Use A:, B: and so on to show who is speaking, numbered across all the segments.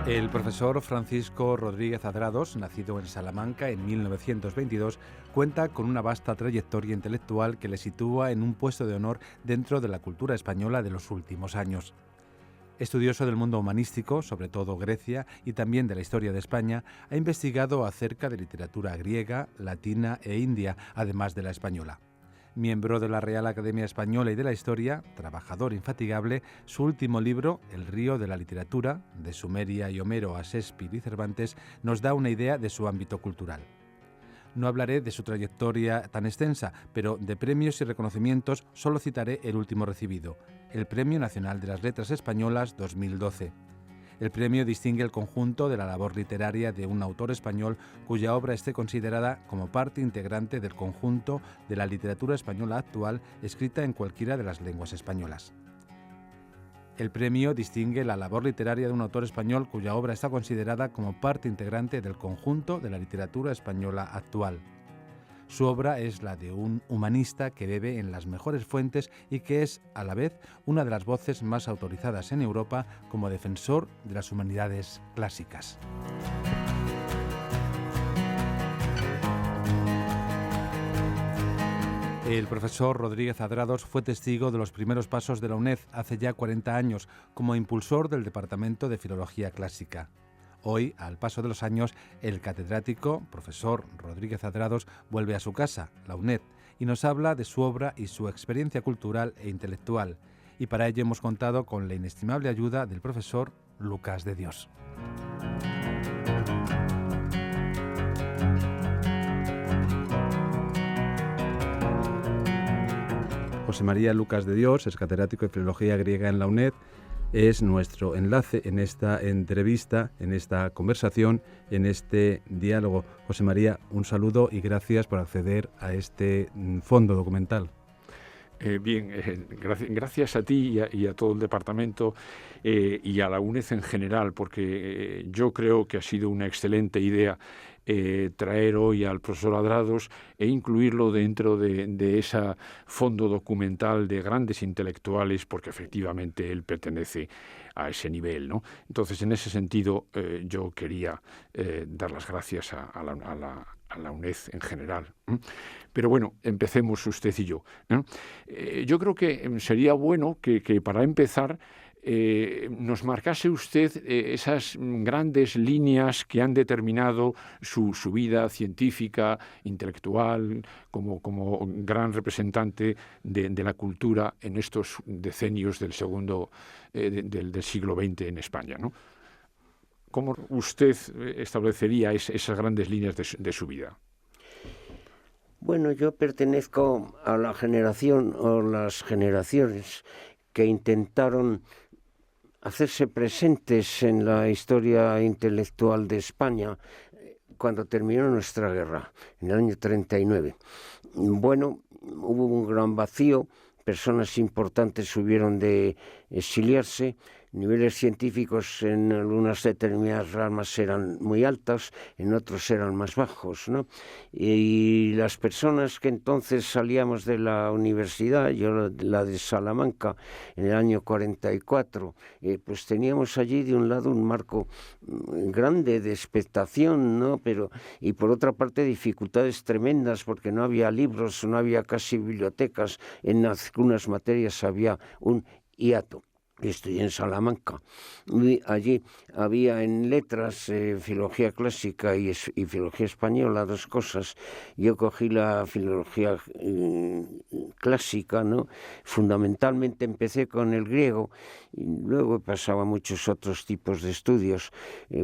A: El profesor Francisco Rodríguez Adrados, nacido en Salamanca en 1922, cuenta con una vasta trayectoria intelectual que le sitúa en un puesto de honor dentro de la cultura española de los últimos años. Estudioso del mundo humanístico, sobre todo Grecia, y también de la historia de España, ha investigado acerca de literatura griega, latina e india, además de la española. Miembro de la Real Academia Española y de la Historia, trabajador infatigable, su último libro, El río de la literatura, de Sumeria y Homero a Shakespeare y Cervantes, nos da una idea de su ámbito cultural. No hablaré de su trayectoria tan extensa, pero de premios y reconocimientos solo citaré el último recibido, el Premio Nacional de las Letras Españolas 2012. El premio distingue el conjunto de la labor literaria de un autor español cuya obra esté considerada como parte integrante del conjunto de la literatura española actual escrita en cualquiera de las lenguas españolas. El premio distingue la labor literaria de un autor español cuya obra está considerada como parte integrante del conjunto de la literatura española actual. Su obra es la de un humanista que bebe en las mejores fuentes y que es, a la vez, una de las voces más autorizadas en Europa como defensor de las humanidades clásicas. El profesor Rodríguez Adrados fue testigo de los primeros pasos de la UNED hace ya 40 años como impulsor del Departamento de Filología Clásica. Hoy, al paso de los años, el catedrático, profesor Rodríguez Adrados, vuelve a su casa, la UNED, y nos habla de su obra y su experiencia cultural e intelectual. Y para ello hemos contado con la inestimable ayuda del profesor Lucas de Dios. José María Lucas de Dios es catedrático de Filología Griega en la UNED. Es nuestro enlace en esta entrevista, en esta conversación, en este diálogo. José María, un saludo y gracias por acceder a este fondo documental.
B: Gracias a ti y a todo el departamento y a la UNED en general, porque yo creo que ha sido una excelente idea traer hoy al profesor Adrados e incluirlo dentro de ese fondo documental de grandes intelectuales, porque efectivamente él pertenece a ese nivel, ¿no? Entonces, en ese sentido, yo quería dar las gracias a la UNED en general. Pero bueno, empecemos usted y yo. Yo creo que sería bueno que para empezar nos marcase usted esas grandes líneas que han determinado su vida científica, intelectual, como gran representante de la cultura en estos decenios del del siglo XX en España, ¿no? ¿Cómo usted establecería esas grandes líneas de su vida?
C: Bueno, yo pertenezco a la generación o las generaciones que intentaron hacerse presentes en la historia intelectual de España cuando terminó nuestra guerra, en el año 39. Bueno, hubo un gran vacío, personas importantes hubieron de exiliarse, niveles científicos en algunas determinadas ramas eran muy altos, en otros eran más bajos, ¿no? Y las personas que entonces salíamos de la universidad, yo la de Salamanca, en el año 44, pues teníamos allí de un lado un marco grande de expectación, ¿no? Y por otra parte dificultades tremendas, porque no había libros, no había casi bibliotecas, en algunas materias había un hiato. Estoy en Salamanca. Y allí había en letras filología clásica y filología española, dos cosas. Yo cogí la filología clásica, ¿no? Fundamentalmente empecé con el griego y luego pasaba a muchos otros tipos de estudios,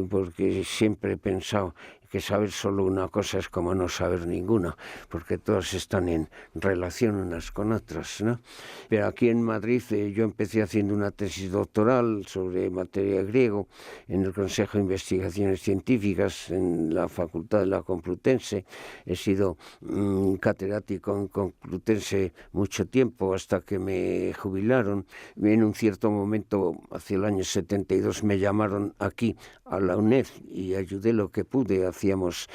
C: porque siempre he pensado que saber solo una cosa es como no saber ninguna, porque todas están en relación unas con otras, ¿no? Pero aquí en Madrid yo empecé haciendo una tesis doctoral sobre materia griego en el Consejo de Investigaciones Científicas en la Facultad de la Complutense. He sido catedrático en Complutense mucho tiempo hasta que me jubilaron. En un cierto momento, hacia el año 72, me llamaron aquí a la UNED y ayudé lo que pude. Hacíamos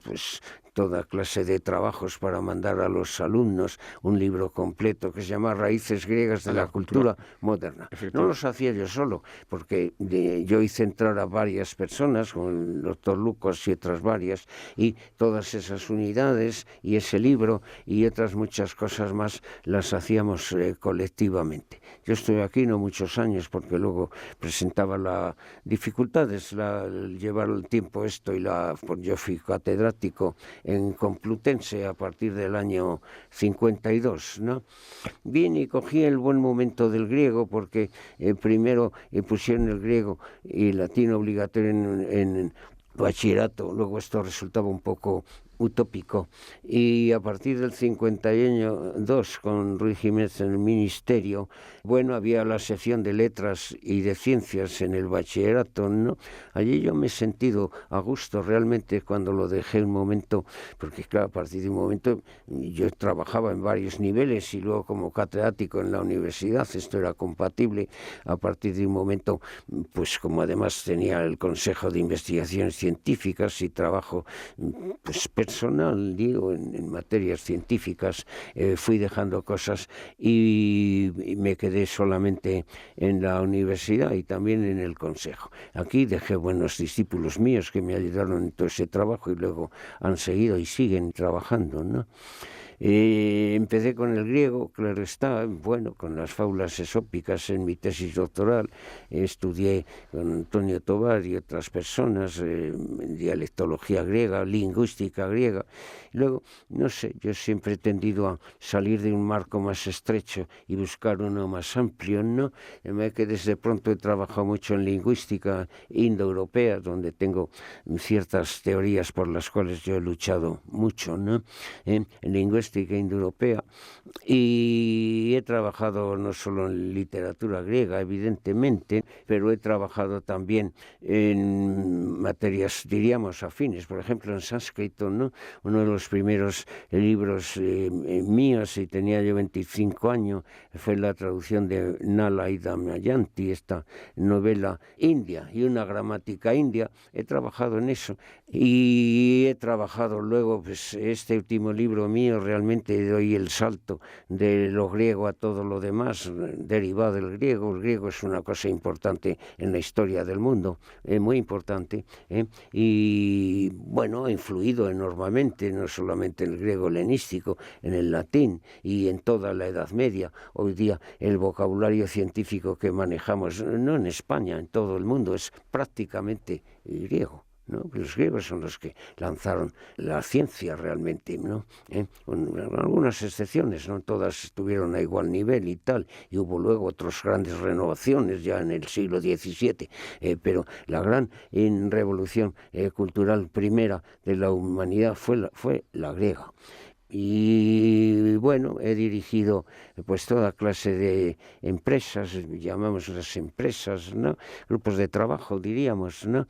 C: pues toda clase de trabajos para mandar a los alumnos, un libro completo que se llama Raíces griegas de la cultura moderna. No los hacía yo solo, porque yo hice entrar a varias personas, con el doctor Lucas y otras varias, y todas esas unidades y ese libro y otras muchas cosas más las hacíamos colectivamente. Yo estoy aquí no muchos años porque luego presentaba las dificultades, llevar el tiempo esto pues yo fui catedrático en Complutense a partir del año 52, ¿no? Bien, y cogí el buen momento del griego porque primero pusieron el griego y latín obligatorio en bachillerato, luego esto resultaba un poco utópico, y a partir del 52 con Ruiz Jiménez en el ministerio, bueno, había la sección de letras y de ciencias en el bachillerato, ¿no? Allí yo me he sentido a gusto realmente cuando lo dejé un momento, porque claro, a partir de un momento yo trabajaba en varios niveles y luego como catedrático en la universidad, esto era compatible. A partir de un momento, pues como además tenía el Consejo de Investigaciones Científicas y trabajo pues personal, digo, en materias científicas, fui dejando cosas y me quedé solamente en la universidad y también en el consejo. Aquí dejé buenos discípulos míos que me ayudaron en todo ese trabajo y luego han seguido y siguen trabajando, ¿no? Empecé con el griego, claro está, bueno, con las fábulas esópicas en mi tesis doctoral. Estudié con Antonio Tovar y otras personas dialectología griega, lingüística griega. Luego, no sé, yo siempre he tendido a salir de un marco más estrecho y buscar uno más amplio, ¿no? Que desde pronto he trabajado mucho en lingüística indoeuropea, donde tengo ciertas teorías por las cuales yo he luchado mucho, ¿no? En lingüística indoeuropea, y he trabajado no solo en literatura griega, evidentemente, pero he trabajado también en materias, diríamos, afines, por ejemplo en sánscrito, ¿no? Uno de los primeros libros míos, y tenía yo 25 años, fue la traducción de Nala y Damayanti, esta novela india y una gramática india. He trabajado en eso y he trabajado luego, pues este último libro mío, realmente doy el salto de lo griego a todo lo demás, derivado del griego. El griego es una cosa importante en la historia del mundo, muy importante, y bueno, ha influido enormemente, no solamente en el griego helenístico, en el latín y en toda la Edad Media. Hoy día el vocabulario científico que manejamos, no en España, en todo el mundo, es prácticamente griego, ¿no? Los griegos son los que lanzaron la ciencia realmente, ¿no? Con algunas excepciones, no todas estuvieron a igual nivel y tal, y hubo luego otras grandes renovaciones ya en el siglo XVII, pero la gran revolución cultural primera de la humanidad fue la griega. Y bueno, he dirigido pues toda clase de empresas, llamamos las empresas, ¿no? Grupos de trabajo, diríamos, ¿no?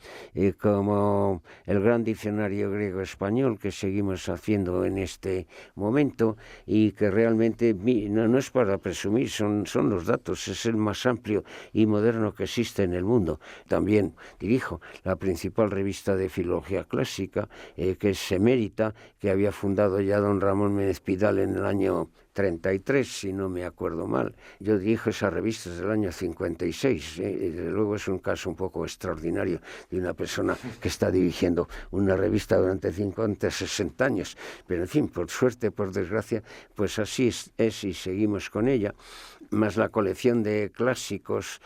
C: Como el gran diccionario griego-español que seguimos haciendo en este momento y que realmente no es para presumir, son los datos, es el más amplio y moderno que existe en el mundo. También dirijo la principal revista de filología clásica, que es Semérita, que había fundado ya don Ramón Méndez Pidal en el año 33, si no me acuerdo mal. Yo dirijo esa revista desde el año 56. Desde luego es un caso un poco extraordinario de una persona que está dirigiendo una revista durante 50, 60 años. Pero en fin, por suerte, por desgracia, pues así es y seguimos con ella. Más la colección de clásicos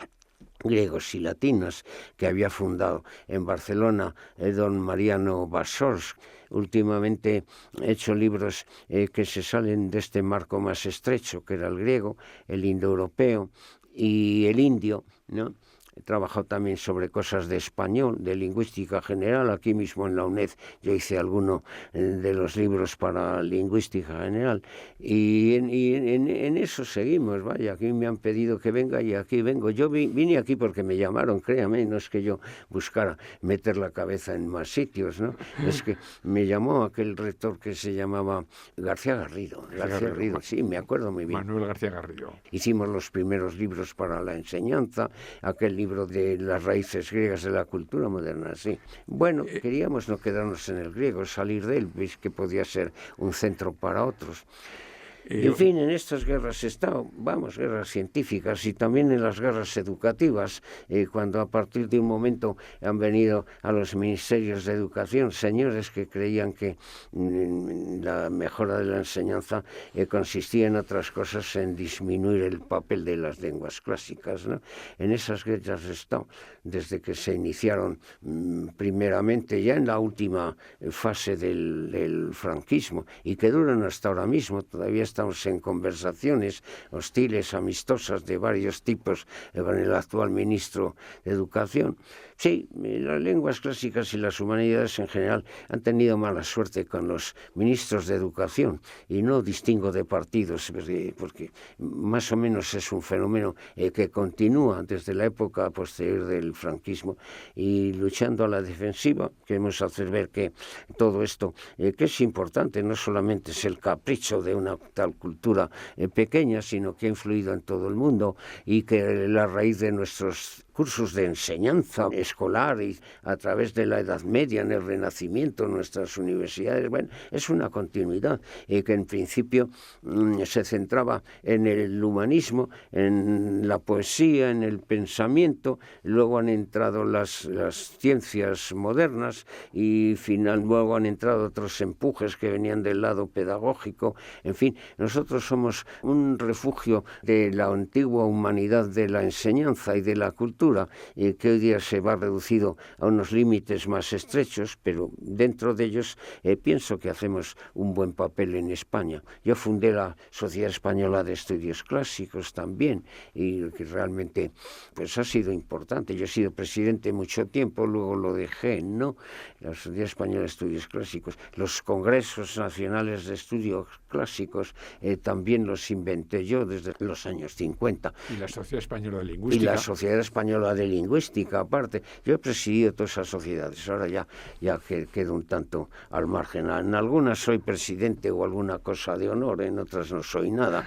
C: griegos y latinos que había fundado en Barcelona don Mariano Bassols. Últimamente he hecho libros que se salen de este marco más estrecho, que era el griego, el indoeuropeo y el indio, ¿no? He trabajado también sobre cosas de español, de lingüística general. Aquí mismo en la UNED yo hice alguno de los libros para lingüística general. Y en eso seguimos, vaya. Aquí me han pedido que venga y aquí vengo. Yo vine aquí porque me llamaron, créame, no es que yo buscara meter la cabeza en más sitios, ¿no? Es que me llamó aquel rector que se llamaba García Garrido. García Garrido, sí, me acuerdo muy bien.
B: Manuel García Garrido.
C: Hicimos los primeros libros para la enseñanza, aquel libro libro de las raíces griegas de la cultura moderna, sí. Bueno, queríamos no quedarnos en el griego, salir de él, veis que podía ser un centro para otros. En fin, en estas guerras he estado, guerras científicas y también en las guerras educativas, cuando a partir de un momento han venido a los ministerios de educación señores que creían que la mejora de la enseñanza consistía en otras cosas, en disminuir el papel de las lenguas clásicas, ¿no? En esas guerras he estado desde que se iniciaron primeramente ya en la última fase del franquismo y que duran hasta ahora mismo. Todavía estamos en conversaciones hostiles, amistosas de varios tipos con el actual ministro de Educación. Sí, las lenguas clásicas y las humanidades en general han tenido mala suerte con los ministros de Educación y no distingo de partidos, porque más o menos es un fenómeno que continúa desde la época posterior del franquismo y luchando a la defensiva. Queremos hacer ver que todo esto, que es importante, no solamente es el capricho de una tal cultura pequeña, sino que ha influido en todo el mundo y que la raíz de nuestros cursos de enseñanza escolar y a través de la Edad Media, en el Renacimiento, en nuestras universidades, bueno, es una continuidad que en principio se centraba en el humanismo, en la poesía, en el pensamiento, luego han entrado las ciencias modernas y luego han entrado otros empujes que venían del lado pedagógico. En fin, nosotros somos un refugio de la antigua humanidad de la enseñanza y de la cultura, que hoy día se va reducido a unos límites más estrechos, pero dentro de ellos pienso que hacemos un buen papel en España. Yo fundé la Sociedad Española de Estudios Clásicos también, y que realmente pues ha sido importante. Yo he sido presidente mucho tiempo, luego lo dejé, ¿no? La Sociedad Española de Estudios Clásicos. Los congresos nacionales de estudios clásicos también los inventé yo desde los años 50.
B: Y la Sociedad Española de Lingüística.
C: Y la Sociedad Española de Lingüística, aparte. Yo he presidido todas esas sociedades, ahora ya quedo un tanto al margen. En algunas soy presidente o alguna cosa de honor, en otras no soy nada.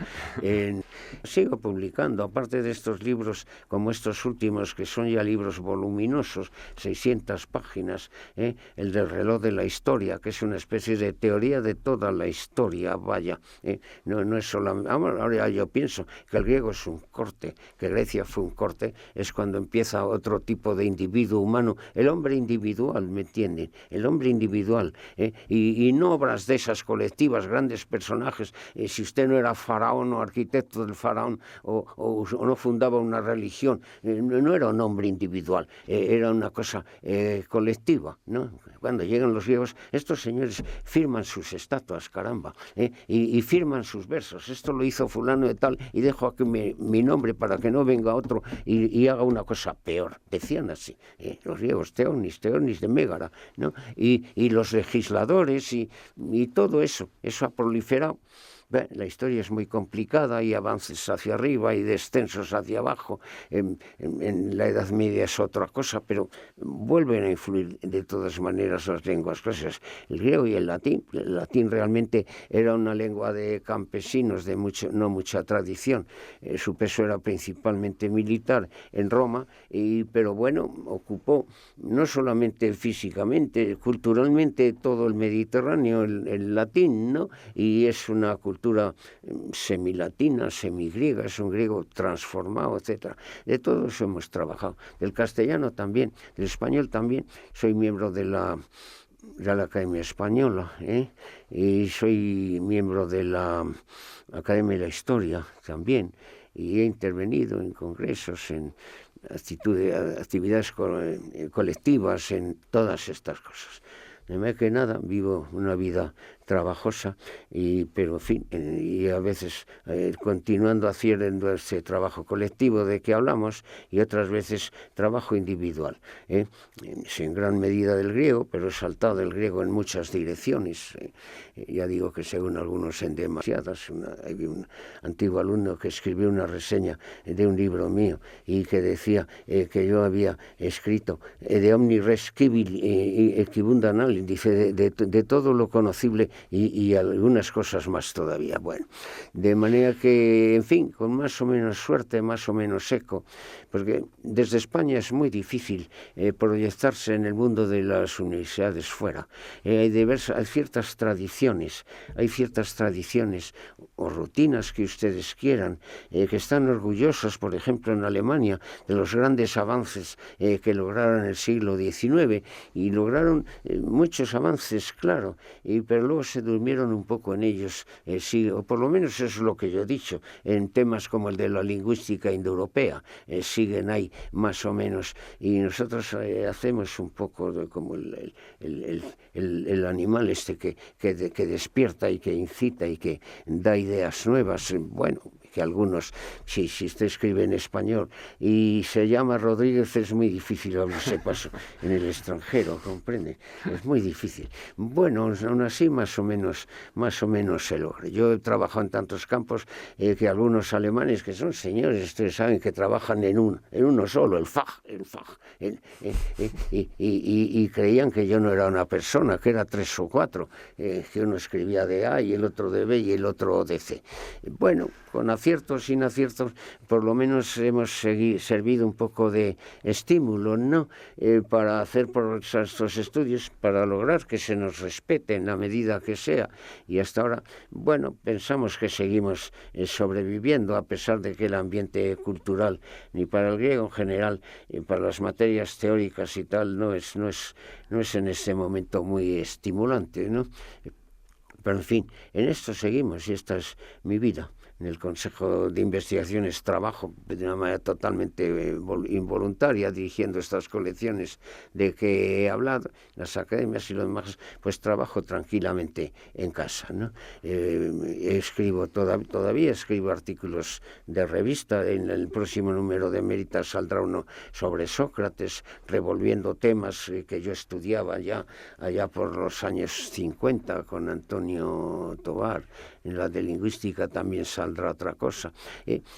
C: Sigo publicando, aparte de estos libros como estos últimos, que son ya libros voluminosos, 600 páginas, el del reloj de la historia, que es una especie de teoría de toda la historia, vaya. No es solamente... Ahora yo pienso que el griego es un corte, que Grecia fue un corte, es cuando empieza otro tipo de individuo humano, el hombre individual, ¿me entienden? El hombre individual, y no obras de esas colectivas, grandes personajes. Si usted no era faraón o arquitecto del faraón o no fundaba una religión, no era un hombre individual, era una cosa colectiva, ¿no? Cuando llegan los griegos, estos señores firman sus estatuas, caramba, y firman sus versos. Esto lo hizo fulano de tal y dejo aquí mi nombre para que no venga otro y haga una cosa peor. Decían así, los griegos, Teonis de Mégara, ¿no? Y los legisladores y todo eso ha proliferado. La historia es muy complicada, hay avances hacia arriba y descensos hacia abajo. En la Edad Media es otra cosa, pero vuelven a influir de todas maneras las lenguas clásicas. El griego y el latín. El latín realmente era una lengua de campesinos, de no mucha tradición. Su peso era principalmente militar en Roma, pero bueno, ocupó no solamente físicamente, culturalmente todo el Mediterráneo, el latín, ¿no? Y es una cultura semilatina, semigriega, es un griego transformado, etcétera. De todo eso hemos trabajado. Del castellano también, del español también. Soy miembro de la Academia Española, y soy miembro de la Academia de la Historia también, y he intervenido en congresos, en actividades colectivas, en todas estas cosas. De manera que nada, vivo una vida trabajosa, pero en fin, y a veces continuando haciendo ese trabajo colectivo de que hablamos y otras veces trabajo individual. En gran medida del griego, pero he saltado del griego en muchas direcciones. Ya digo que según algunos en demasiadas. Hay un antiguo alumno que escribió una reseña de un libro mío y que decía que yo había escrito de omni res civil equibundanal, dice de todo lo conocible y algunas cosas más todavía. Bueno, de manera que, en fin, con más o menos suerte, más o menos eco, porque desde España es muy difícil proyectarse en el mundo de las universidades fuera. Hay ciertas tradiciones o rutinas que ustedes quieran, que están orgullosos, por ejemplo, en Alemania, de los grandes avances que lograron en el siglo XIX, y lograron muchos avances, claro, pero luego se durmieron un poco en ellos, o por lo menos eso es lo que yo he dicho, en temas como el de la lingüística indoeuropea, siguen ahí más o menos, y nosotros hacemos un poco como el animal este que despierta y que incita y que da ideas nuevas. Bueno, que algunos, si usted escribe en español y se llama Rodríguez, es muy difícil abrirse paso en el extranjero, ¿comprende? Es muy difícil. Bueno, aún así más o menos se logra. Yo he trabajado en tantos campos que algunos alemanes, que son señores, ustedes saben, que trabajan en uno solo, el Fach, y creían que yo no era una persona, que era 3 o 4, que uno escribía de A y el otro de B y el otro de C. Bueno, con aciertos, sin aciertos, por lo menos hemos servido un poco de estímulo, ¿no? Para hacer estos estudios, para lograr que se nos respete en la medida que sea. Y hasta ahora, bueno, pensamos que seguimos sobreviviendo, a pesar de que el ambiente cultural, ni para el griego en general, para las materias teóricas y tal, no es en este momento muy estimulante, ¿no? Pero en fin, en esto seguimos y esta es mi vida. En el Consejo de Investigaciones trabajo de una manera totalmente involuntaria, dirigiendo estas colecciones de que he hablado, las academias y lo demás, pues trabajo tranquilamente en casa, ¿no? Todavía escribo artículos de revista. En el próximo número de Méritas saldrá uno sobre Sócrates, revolviendo temas que yo estudiaba allá por los años 50 con Antonio Tovar. En la de lingüística también saldrá otra cosa.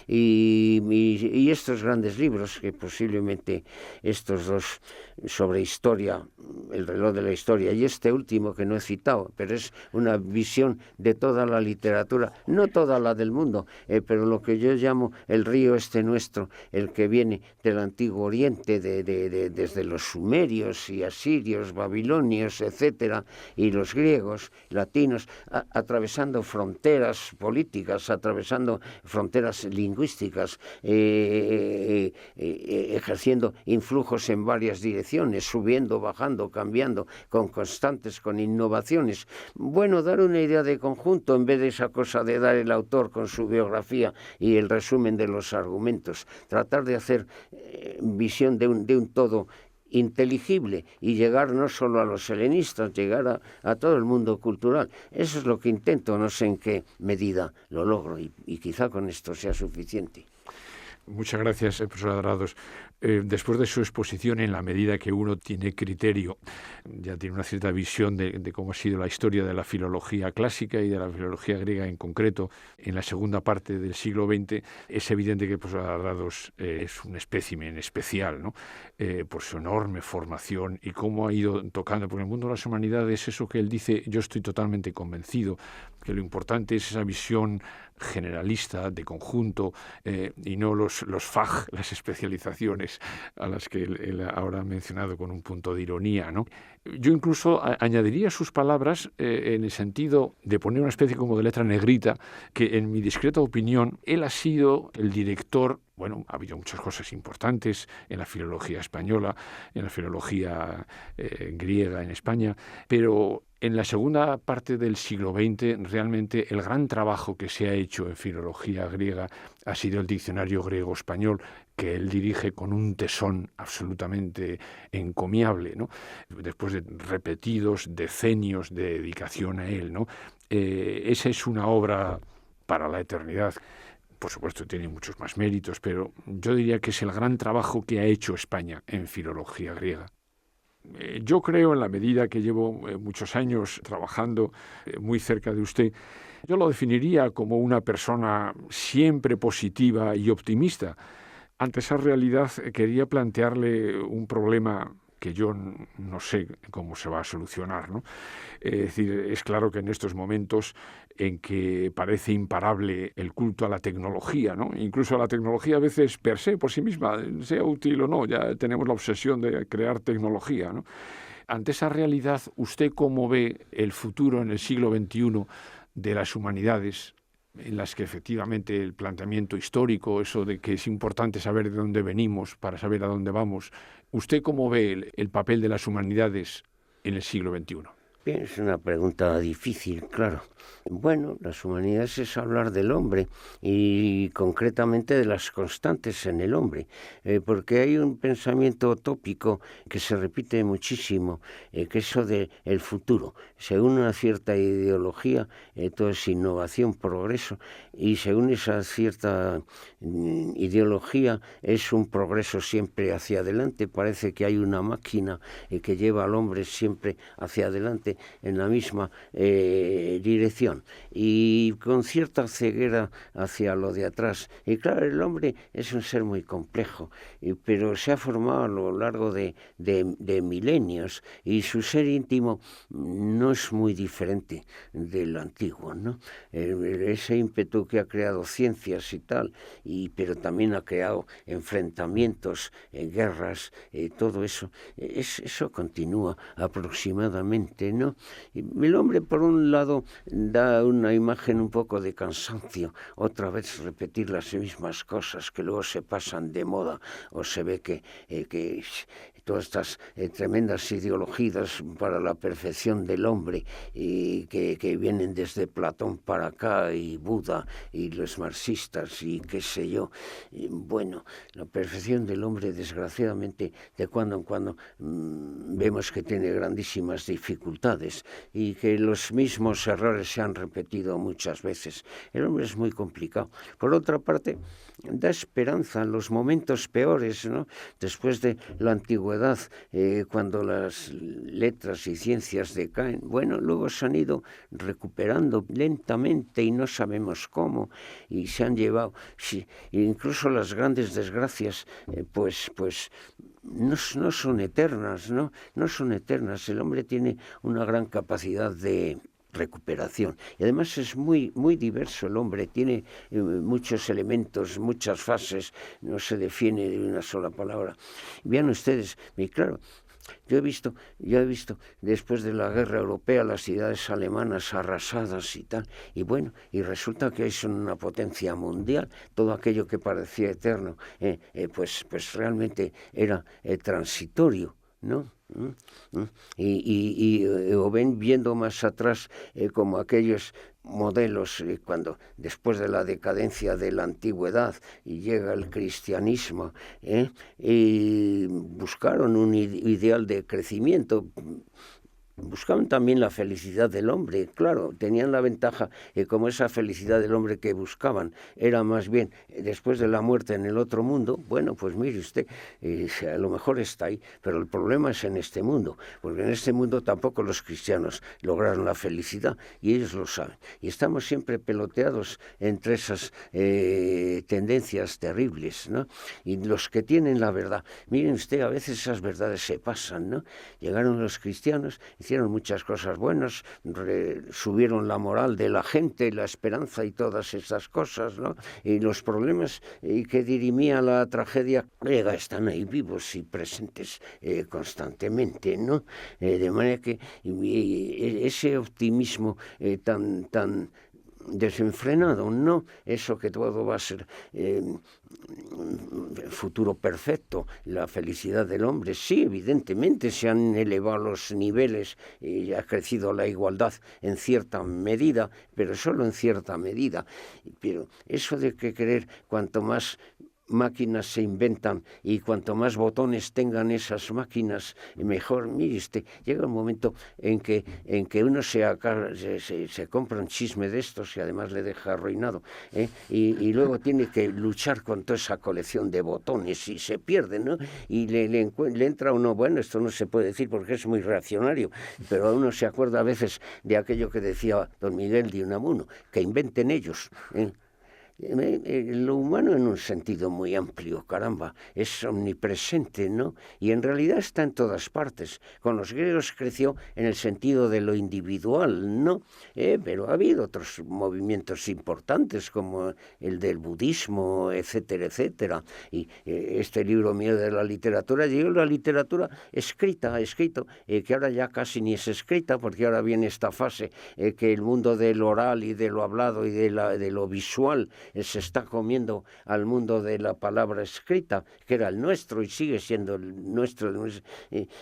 C: Y estos grandes libros, que posiblemente estos dos sobre historia, El reloj de la historia, y este último que no he citado, pero es una visión de toda la literatura, no toda la del mundo, pero lo que yo llamo el río este nuestro, el que viene del Antiguo Oriente, desde los sumerios y asirios, babilonios, etcétera, y los griegos, latinos, atravesando fronteras políticas, atravesando fronteras lingüísticas, ejerciendo influjos en varias direcciones, subiendo, bajando, cambiando, con constantes, con innovaciones. Bueno, dar una idea de conjunto en vez de esa cosa de dar el autor con su biografía y el resumen de los argumentos. Tratar de hacer visión de un todo inteligible y llegar no solo a los helenistas, llegar a todo el mundo cultural. Eso es lo que intento, no sé en qué medida lo logro y quizá con esto sea suficiente.
B: Muchas gracias, profesor Adrados. Después de su exposición, en la medida que uno tiene criterio, ya tiene una cierta visión de cómo ha sido la historia de la filología clásica y de la filología griega en concreto en la segunda parte del siglo XX, es evidente que el profesor Adrados es un espécimen especial, ¿no? Por su enorme formación y cómo ha ido tocando, porque el mundo de las humanidades, eso que él dice, yo estoy totalmente convencido, que lo importante es esa visión generalista, de conjunto, y no los Fach, las especializaciones a las que él ahora ha mencionado con un punto de ironía, ¿no? Yo incluso añadiría sus palabras en el sentido de poner una especie como de letra negrita, que en mi discreta opinión, él ha sido el director. Bueno, ha habido muchas cosas importantes en la filología española, en la filología griega en España, pero en la segunda parte del siglo XX, realmente el gran trabajo que se ha hecho en filología griega ha sido el diccionario griego-español, que él dirige con un tesón absolutamente encomiable, ¿no? Después de repetidos decenios de dedicación a él, ¿no? Esa es una obra para la eternidad. Por supuesto, tiene muchos más méritos, pero yo diría que es el gran trabajo que ha hecho España en filología griega. Yo creo, en la medida que llevo muchos años trabajando muy cerca de usted, yo lo definiría como una persona siempre positiva y optimista. Ante esa realidad quería plantearle un problema que yo no sé cómo se va a solucionar, ¿no? Es decir, es claro que en estos momentos en que parece imparable el culto a la tecnología, ¿no? Incluso a la tecnología a veces per se, por sí misma, sea útil o no, ya tenemos la obsesión de crear tecnología, ¿no? Ante esa realidad, ¿usted cómo ve el futuro en el siglo XXI de las humanidades, en las que efectivamente el planteamiento histórico, eso de que es importante saber de dónde venimos para saber a dónde vamos, ¿usted cómo ve el papel de las humanidades en el siglo XXI?
C: Bien, es una pregunta difícil, claro. Bueno, las humanidades es hablar del hombre y concretamente de las constantes en el hombre, porque hay un pensamiento utópico que se repite muchísimo, que es eso de el futuro. Según una cierta ideología, todo es innovación, progreso, y según esa cierta ideología es un progreso siempre hacia adelante. Parece que hay una máquina que lleva al hombre siempre hacia adelante en la misma dirección y con cierta ceguera hacia lo de atrás. Y claro, el hombre es un ser muy complejo, pero se ha formado a lo largo de milenios y su ser íntimo no es muy diferente del antiguo, ¿no? Ese ímpetu que ha creado ciencias y tal, pero también ha creado enfrentamientos, guerras, todo eso, eso continúa aproximadamente, ¿no? El hombre, por un lado, da una imagen un poco de cansancio, otra vez repetir las mismas cosas que luego se pasan de moda, o se ve que todas estas tremendas ideologías para la perfección del hombre y que vienen desde Platón para acá y Buda y los marxistas y qué sé yo. Bueno, la perfección del hombre, desgraciadamente, de cuando en cuando vemos que tiene grandísimas dificultades y que los mismos errores se han repetido muchas veces. El hombre es muy complicado. Por otra parte, da esperanza en los momentos peores, ¿no? Después de la antigüedad, cuando las letras y ciencias decaen, bueno, luego se han ido recuperando lentamente y no sabemos cómo, y se han llevado, sí, incluso las grandes desgracias, pues no son eternas, ¿no? No son eternas. El hombre tiene una gran capacidad de recuperación. Y además es muy diverso el hombre, tiene muchos elementos, muchas fases, no se define de una sola palabra. Vean ustedes, y claro, yo he visto después de la guerra europea las ciudades alemanas arrasadas y tal, y bueno, y resulta que son una potencia mundial. Todo aquello que parecía eterno, pues realmente era transitorio, ¿no? O ven viendo más atrás como aquellos modelos cuando después de la decadencia de la antigüedad y llega el cristianismo, y buscaron un ideal de crecimiento. Buscaban también la felicidad del hombre, claro, tenían la ventaja que como esa felicidad del hombre que buscaban era más bien después de la muerte en el otro mundo, bueno, pues mire usted, a lo mejor está ahí, pero el problema es en este mundo, porque en este mundo tampoco los cristianos lograron la felicidad y ellos lo saben. Y estamos siempre peloteados entre esas tendencias terribles, ¿no? Y los que tienen la verdad, miren usted, a veces esas verdades se pasan, ¿no? Llegaron los cristianos, hicieron muchas cosas buenas, subieron la moral de la gente, la esperanza y todas esas cosas, ¿no? Y los problemas que dirimía la tragedia griega están ahí vivos y presentes constantemente, ¿no? De manera que ese optimismo tan desenfrenado, no eso que todo va a ser futuro perfecto, la felicidad del hombre, sí, evidentemente se han elevado los niveles y ha crecido la igualdad en cierta medida, pero solo en cierta medida. Pero eso de que querer cuanto más máquinas se inventan y cuanto más botones tengan esas máquinas mejor. Mire usted, llega un momento en que uno se compra un chisme de estos y además le deja arruinado, y luego tiene que luchar con toda esa colección de botones y se pierde, ¿no? Y le entra a uno, bueno, esto no se puede decir porque es muy reaccionario, pero uno se acuerda a veces de aquello que decía don Miguel de Unamuno, que inventen ellos, lo humano en un sentido muy amplio, caramba, es omnipresente, ¿no? Y en realidad está en todas partes. Con los griegos creció en el sentido de lo individual, ¿no? Pero ha habido otros movimientos importantes como el del budismo, etcétera, etcétera. Y este libro mío de la literatura, llegó la literatura escrita, que ahora ya casi ni es escrita, porque ahora viene esta fase que el mundo del oral y de lo hablado y de lo visual se está comiendo al mundo de la palabra escrita, que era el nuestro y sigue siendo el nuestro.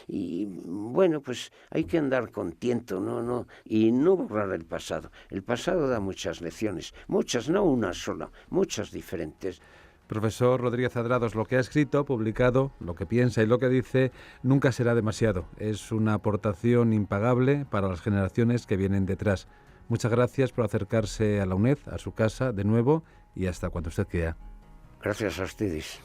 C: Y bueno, pues hay que andar con tiento, ¿no? Y no borrar el pasado. El pasado da muchas lecciones, muchas, no una sola, muchas diferentes.
A: Profesor Rodríguez Adrados, lo que ha escrito, publicado, lo que piensa y lo que dice, nunca será demasiado. Es una aportación impagable para las generaciones que vienen detrás. Muchas gracias por acercarse a la UNED, a su casa, de nuevo, y hasta cuando usted quiera.
C: Gracias a ustedes.